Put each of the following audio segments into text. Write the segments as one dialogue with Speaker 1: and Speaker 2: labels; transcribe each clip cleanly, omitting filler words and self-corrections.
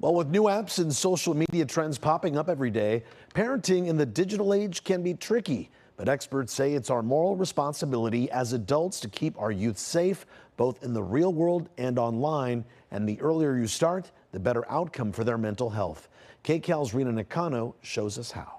Speaker 1: Well, with new apps and social media trends popping up every day, parenting in the digital age can be tricky. But experts say it's our moral responsibility as adults to keep our youth safe, both in the real world and online. And the earlier you start, the better outcome for their mental health. KCAL's Rena Nakano shows us how.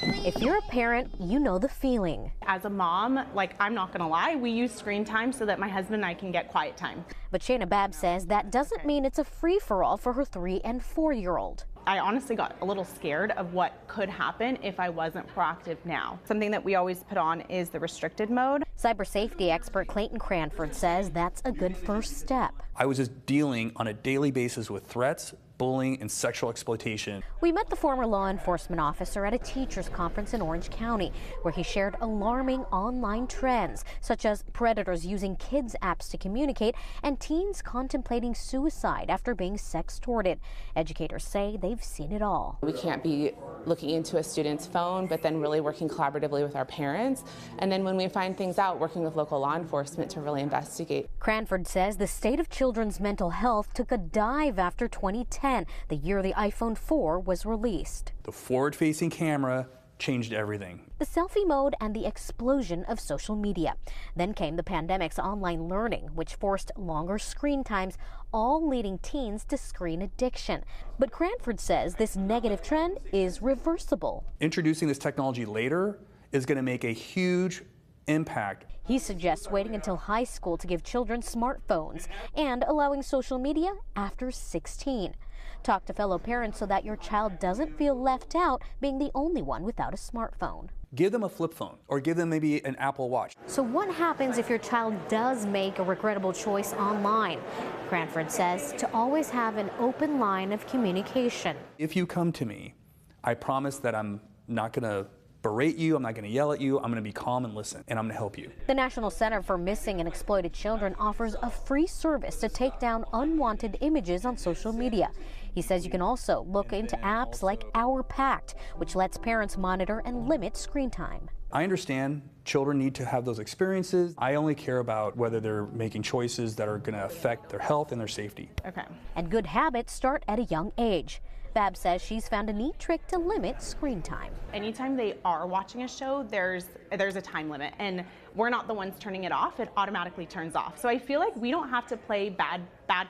Speaker 2: If you're a parent, you know the feeling.
Speaker 3: As a mom, I'm not gonna lie, we use screen time so that my husband and I can get quiet time.
Speaker 2: But Shayna Babb says that doesn't mean it's a free-for-all for her 3- and 4-year-old.
Speaker 3: I honestly got a little scared of what could happen if I wasn't proactive now. Something that we always put on is the restricted mode.
Speaker 2: Cyber safety expert Clayton Cranford says that's a good first step.
Speaker 4: I was just dealing on a daily basis with threats, bullying, and sexual exploitation.
Speaker 2: We met the former law enforcement officer at a teachers conference in Orange County, where he shared alarming online trends, such as predators using kids' apps to communicate and teens contemplating suicide after being sextorted. Educators say they've seen it all.
Speaker 5: We can't be looking into a student's phone, but then really working collaboratively with our parents. And then when we find things out, working with local law enforcement to really investigate.
Speaker 2: Cranford says the state of children's mental health took a dive after 2010, the year the iPhone 4 was released.
Speaker 4: The forward-facing camera changed everything.
Speaker 2: The selfie mode and the explosion of social media. Then came the pandemic's online learning, which forced longer screen times, all leading teens to screen addiction. But Cranford says this negative trend is reversible.
Speaker 4: Introducing this technology later is going to make a huge impact.
Speaker 2: He suggests waiting until high school to give children smartphones and allowing social media after 16. Talk to fellow parents so that your child doesn't feel left out being the only one without a smartphone.
Speaker 4: Give them a flip phone or give them maybe an Apple Watch.
Speaker 2: So what happens if your child does make a regrettable choice online? Cranford says to always have an open line of communication.
Speaker 4: If you come to me, I promise that I'm not going to berate you, I'm not going to yell at you, I'm going to be calm and listen, and I'm going to help you.
Speaker 2: The National Center for Missing and Exploited Children offers a free service to take down unwanted images on social media. He says you can also look into apps like Our Pact, which lets parents monitor and limit screen time.
Speaker 4: I understand children need to have those experiences. I only care about whether they're making choices that are going to affect their health and their safety.
Speaker 3: Okay.
Speaker 2: And good habits start at a young age. Babb says she's found a neat trick to limit screen time.
Speaker 3: Anytime they are watching a show, there's a time limit, and we're not the ones turning it off. It automatically turns off. So I feel like we don't have to play bad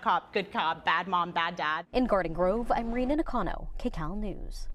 Speaker 3: cop, good cop, bad mom, bad dad.
Speaker 2: In Garden Grove, I'm Rena Nakano, KCAL News.